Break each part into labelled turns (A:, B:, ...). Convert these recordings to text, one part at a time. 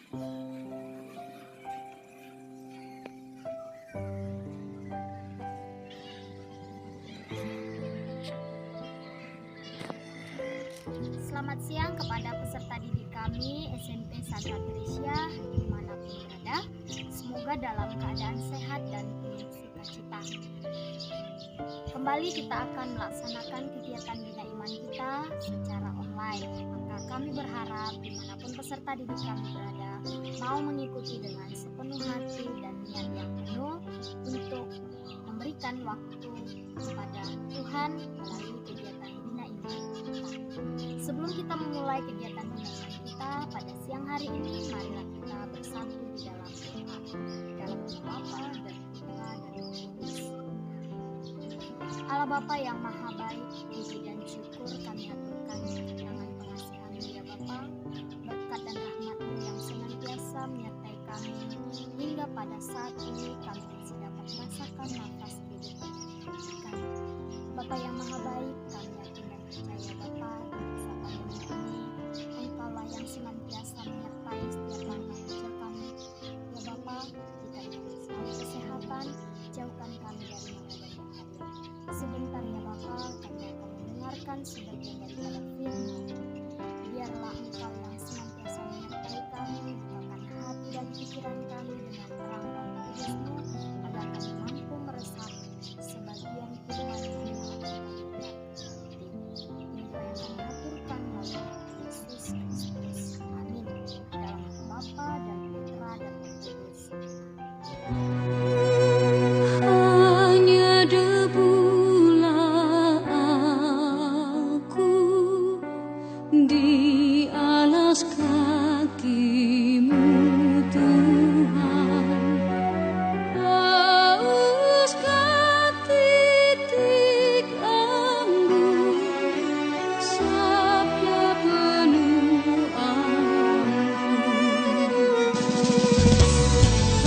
A: Selamat siang kepada peserta didik kami SMP Santa Teresia dimanapun berada. Semoga dalam keadaan sehat dan penuh sukacita. Kembali kita akan melaksanakan kegiatan Bina Iman kita secara online. Maka kami berharap dimanapun peserta didik kami berada mau mengikuti dengan sepenuh hati dan niat yang penuh untuk memberikan waktu kepada Tuhan melalui kegiatan Bina Iman kita. Sebelum kita memulai kegiatan Bina Iman kita pada siang hari ini, marilah kita bersatu di dalam doa. Dalam nama Bapa dan Putra dan Roh Kudus. Allah Bapa yang Maha Baik, puji dan syukur kami aturkan dengan pengasihan-Mu ya Bapa, berkat dan rahmat-Mu yang senantiasa menyertai kami hingga pada saat ini kami masih dapat merasakan nafas kehidupan yang kami. Bapa yang Maha Baik, kami yakin dan percaya Bapa, bersama kami ini Engkaulah yang senantiasa menyertai setiap langkah kecil kami. Ya Bapa, berikan selalu kesehatan, jauhkan kami dari mara dan bahaya. Sebentar ya Bapa, kami akan mendengarkan sebagian daripada firman. Biarlah Engkau yang senantiasa menyertai kami, bukakan hati dan pikiran kami dengan terang Roh Kudus-Mu, agar kami mampu meresap sebagian firman yang Engkau yang kami aturkan melalui Yesus Kristus. Amin. Dalam nama Bapa dan Putra dan Roh Kudus.
B: Hanya debulah aku di alas kaki-Mu Tuhan. Hauskan titik embun sabda penuh ampun.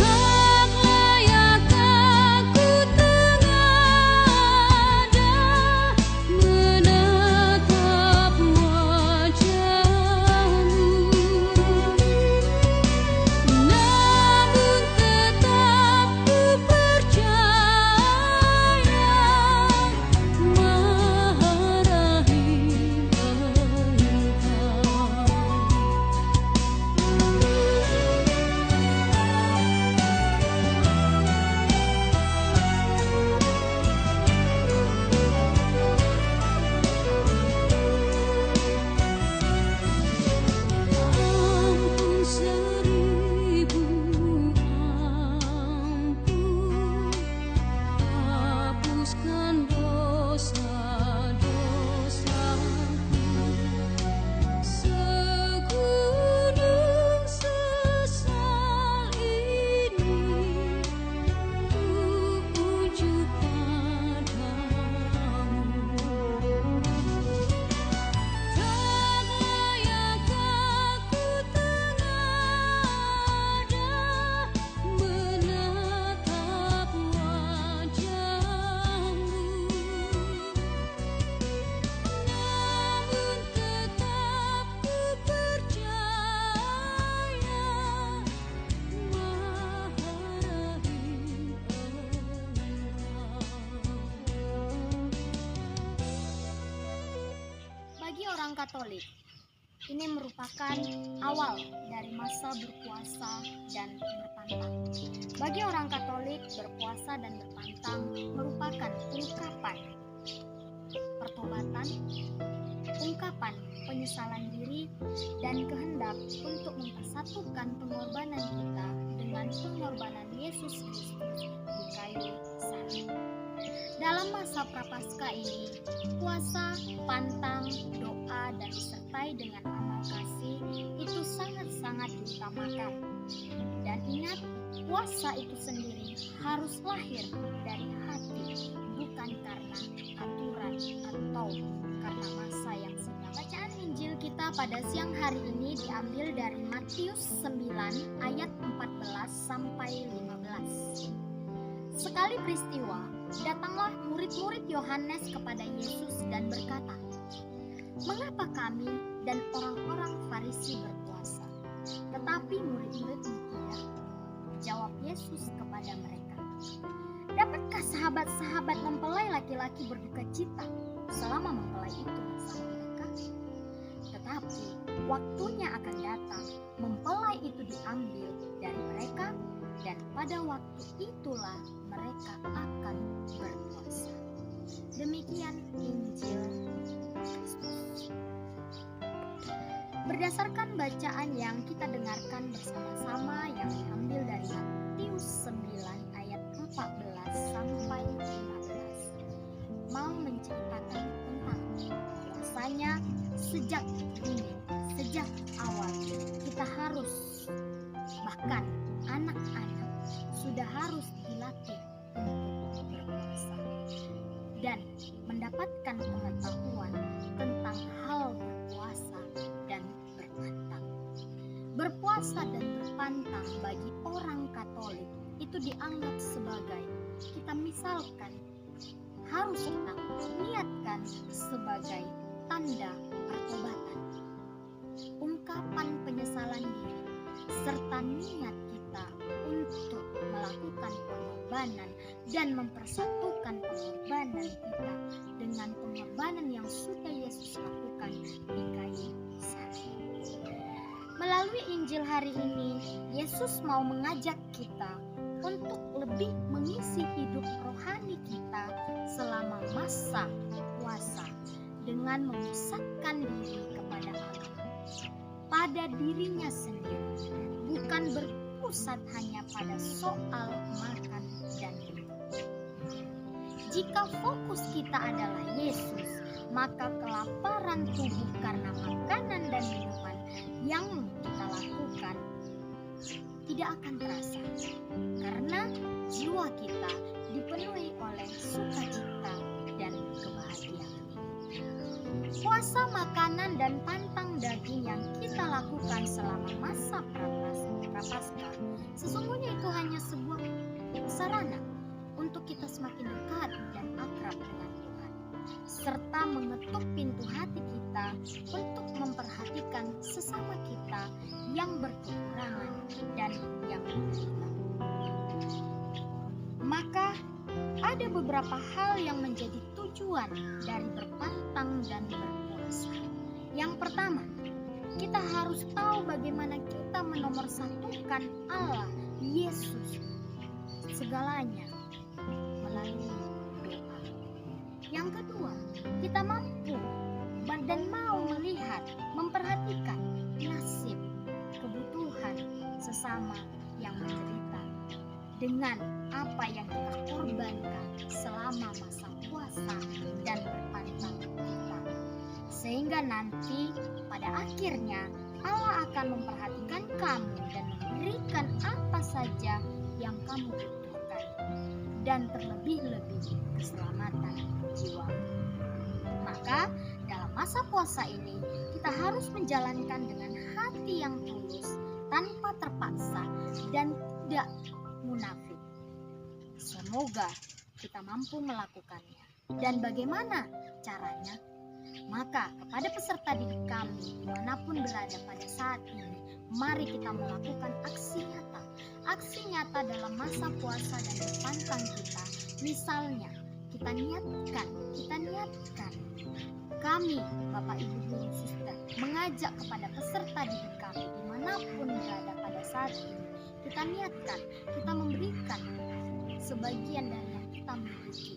B: Tak layak aku tengada menatap wajah-Mu, namun tetap ku percaya Maha Rahim Ampun seribu ampun, hapuskan dosa-dosaku. Segunung sesal ini ku ujuk padamu. Tak layak aku tengada menatap wajah-Mu, namun tetap ku percaya Maha Rahim
A: Bagi orang Katolik, ini merupakan awal dari masa berpuasa dan berpantang. Bagi orang Katolik, berpuasa dan berpantang merupakan ungkapan pertobatan, ungkapan penyesalan diri, dan kehendak untuk mempersatukan pengorbanan kita dengan pengorbanan Yesus Kristus di kayu salib. Dalam masa Prapaskah ini, puasa, pantang, doa, dan disertai dengan amal kasih itu sangat-sangat diutamakan. Dan ingat, puasa itu sendiri harus lahir dari hati, bukan karena aturan atau karena masa yang sedang. Bacaan Injil kita pada siang hari ini diambil dari Matius 9 ayat 14 sampai 15. Sekali peristiwa, datanglah murid-murid Yohanes kepada Yesus dan berkata, "Mengapa kami dan orang-orang Farisi berpuasa, Tetapi murid-muridmu tidak. Jawab Yesus kepada mereka, dapatkah sahabat-sahabat mempelai laki-laki berduka cita selama mempelai itu bersama mereka? Tetapi waktunya akan datang, mempelai itu diambil dari mereka, dan pada waktu itulah mereka akan berpuasa. Demikian Injil Kristus. Berdasarkan bacaan yang kita dengarkan bersama-sama yang diambil dari Matius 9 ayat 14 sampai 15, mau menceritakan tentang bahwasanya sejak awal kita harus, bahkan anak-anak sudah harus dilatih untuk berpuasa dan mendapatkan pengetahuan tentang hal berpuasa dan berpantang. Berpuasa dan berpantang bagi orang Katolik itu dianggap sebagai, kita misalkan, harus kita niatkan sebagai tanda pertobatan, ungkapan penyesalan diri, serta niat kita untuk melakukan pengorbanan dan mempersatukan pengorbanan kita dengan pengorbanan yang sudah Yesus lakukan di kayu salib. Melalui Injil hari ini, Yesus mau mengajak kita untuk lebih mengisi hidup rohani kita selama masa puasa dengan memusatkan diri kepada Allah, pada dirinya sendiri, bukan berpusat hanya pada soal makan dan minum. Jika fokus kita adalah Yesus, maka kelaparan tubuh karena makanan dan minuman yang kita lakukan tidak akan terasa, karena jiwa kita dipenuhi oleh sukacita dan kebahagiaan. Puasa makanan dan pantang daging yang kita lakukan selama masa Prapaskah sesungguhnya itu hanya sebuah sarana untuk kita semakin dekat dan akrab dengan Tuhan, serta mengetuk pintu hati kita untuk memperhatikan sesama kita yang berkekurangan dan yang menderita. Maka ada beberapa hal yang menjadi tujuan dari berpantang dan berpuasa. Yang pertama, kita harus tahu bagaimana kita menomorsatukan Allah, Yesus, segalanya melalui doa. Yang kedua, kita mampu dan mau melihat, memperhatikan nasib, kebutuhan sesama yang menderita dengan apa yang kita korbankan selama masa puasa dan berpantang kita. Sehingga nanti pada akhirnya Allah akan memperhatikan kamu dan memberikan apa saja yang kamu butuhkan, dan terlebih-lebih keselamatan jiwa. Maka dalam masa puasa ini kita harus menjalankan dengan hati yang tulus, tanpa terpaksa dan tidak munafik. Semoga kita mampu melakukannya. Dan bagaimana caranya? Maka kepada peserta didik kami dimanapun berada pada saat ini, mari kita melakukan aksi nyata. Aksi nyata dalam masa puasa dan berpantang kita. Misalnya, kita niatkan kami, Bapak Ibu Guru Suster, mengajak kepada peserta didik kami dimanapun berada pada saat ini. Kita niatkan, kita memberikan sebagian dari yang kita miliki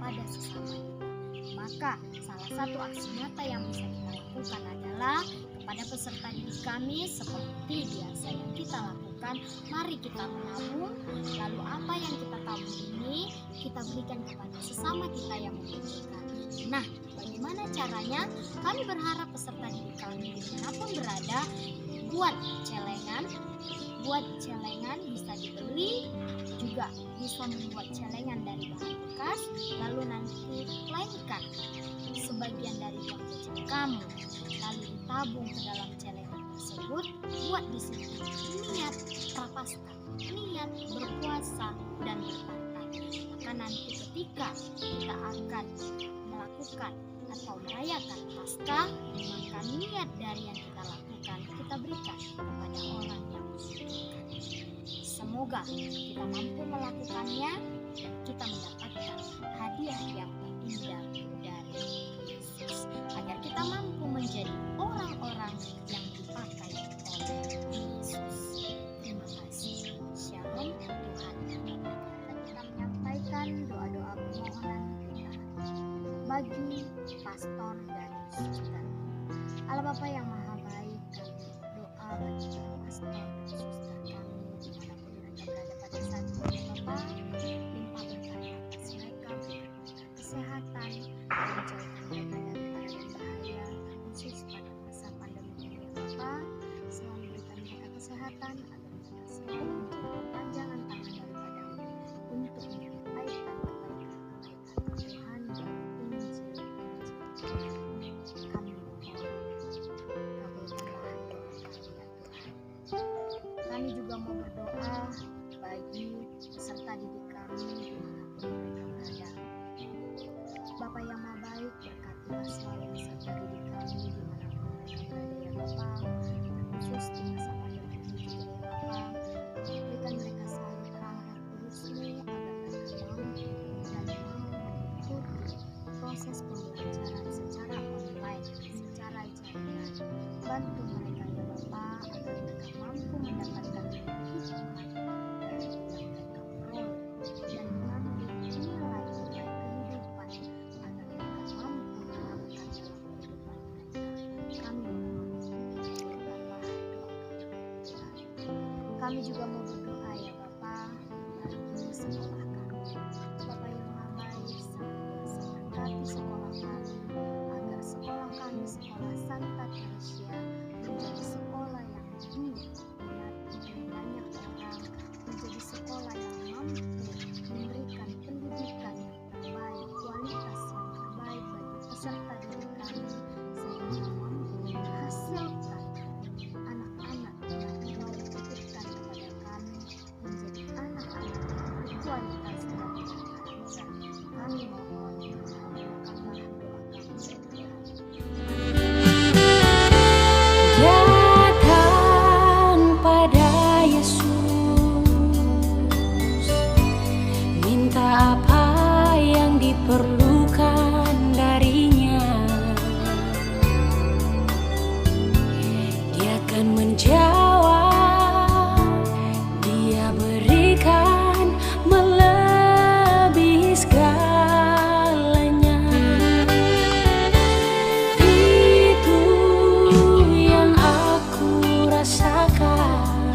A: pada sesama kita. Maka salah satu aksi nyata yang bisa kita lakukan adalah kepada peserta didik kami, seperti biasa yang kita lakukan, mari kita menabung, lalu apa yang kita tabung ini kita berikan kepada sesama kita yang membutuhkan. Nah, bagaimana caranya? Kami berharap peserta didik kami dimanapun berada buat celengan bisa dibeli, juga bisa membuat celengan dari bahan bekas, lalu nanti lainkan sebagian dari uang jajan kamu, lalu ditabung ke dalam celengan tersebut, buat di sini niat Prapaskah, niat berpuasa dan berpantang. Maka nanti ketika kita akan melakukan atau merayakan Paskah, maka niat dari yang kita lakukan kita berikan kepada orang Semoga kita mampu melakukannya dan kita mendapatkan hadiah yang indah dari Yesus, agar kita mampu menjadi orang-orang yang dipakai oleh Yesus. Terima kasih. Shalom. Tuhan memberkati. Kita menyampaikan doa-doa permohonan kita bagi pastor dan suster. Allah Bapa yang Maha Baik, kami doa bagi para pastor dan suster kami dimanapun mereka berada pada saat ini. Bapa, limpah berkat atas mereka, berikan kesehatan, dan jauhkan mereka dari mara dan bahaya, terkhusus pada masa pandemi ini. Bapa, selalu berikan mereka kesehatan agar mereka selalu menjadi kepanjangan tangan daripadamu untuk menyampaikan kebaikan Tuhan dan Injil. Kami mohon, kabulkanlah doa kami ya Tuhan. Kami juga mau berdoa bagi peserta didik kami dimanapun mereka berada. Bapa yang Maha Baik, berkatilah selalu peserta didik kami dimanapun mereka berada ya Bapa, terkhusus di masa pandemi ini juga ya Bapa. Berikan mereka selalu terang roh kudus-Mu agar mereka mampu dan mau mengikuti proses pembelajaran secara online, secara jariah. Bantu mereka ya Bapa, agar mereka mampu mendapatkan hikmat dari yang mereka peroleh dan mengambil nilai-nilai kehidupan agar mereka mampu menerapkan dalam kehidupan mereka. Kami mohon, kabulkanlah doa kami. Kami juga mau berdoa ya Bapa bagi sekolah kami. Bapa yang Maha Baik, senantiasa berkati sekolah kami agar sekolah kami, sekolah Santa Teresa, menjadi sekolah yang diminati oleh banyak orang, menjadi sekolah yang mampu memberikan pendidikan yang terbaik, kualitas yang terbaik bagi peserta didik kami, sehingga mampu menghasilkan anak-anak yang mau dititipkan kepada kami menjadi anak-anak yang berkualitas dan berkarakter. Kami mohon, kabulkanlah doa kami ya Tuhan.
B: Datang pada Yesus, minta apa yang diperlukan darinya. Dia akan menjawab, Dia berikan melebihi segalanya. Itu yang aku rasakan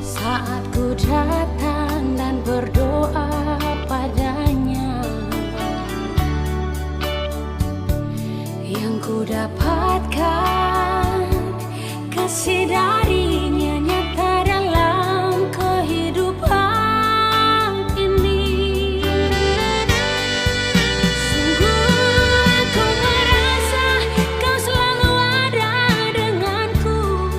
B: saat ku datang dan berdoa padanya. Yang ku dapatkan kasih darinya nyata dalam kehidupan ini. Sungguh aku merasa Kau selalu ada denganku,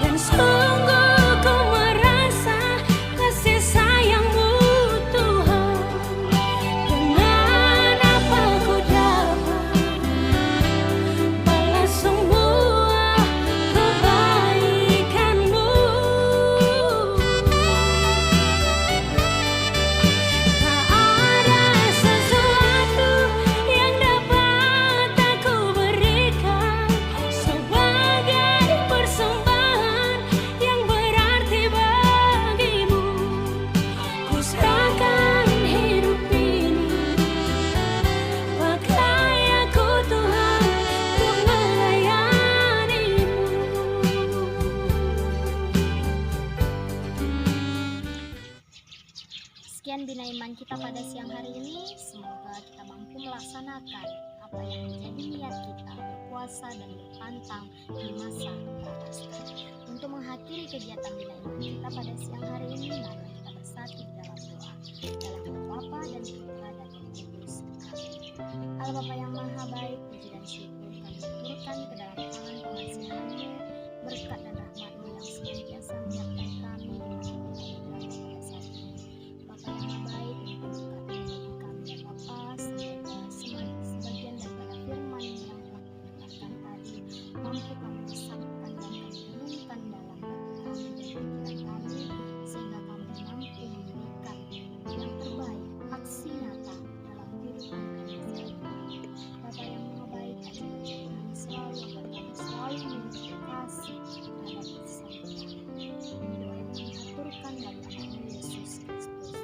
B: dan sungguh ku merasa kasih sayang-Mu Tuhan. Dengan apa ku dapat balas semua kebaikan-Mu? Tak ada sesuatu yang dapat aku berikan sebagai persembahan yang berarti bagi-Mu. Ku serahkan hidup ini, pakai aku Tuhan untuk melayani-Mu.
A: Sekian Bina Iman kita pada siang hari ini. Semoga kita mampu melaksanakan apa yang menjadi niat kita berpuasa dan berpantang di masa Prapaskah. Untuk mengakhiri kegiatan Bina Iman kita pada siang hari ini, mari kita bersatu di dalam doa. Dalam nama Bapa dan Putra dan Roh Kudus. Amin. Allah Bapa yang Maha Baik, puji dan syukur kami turutkan ke dalam tangan pengasihan-Mu, berkat dan rahmat-Mu yang senantiasa menyertai kami dimanapun kami berada pada saat ini. Bapa yang Maha Baik, limpahkan bagi kami ya Bapa, semoga sebagian daripada firman yang telah kami dengarkan tadi mampu kami resapkan dan kami renungkan dalam hati kami dan pikiran kami, Yesus Kristus.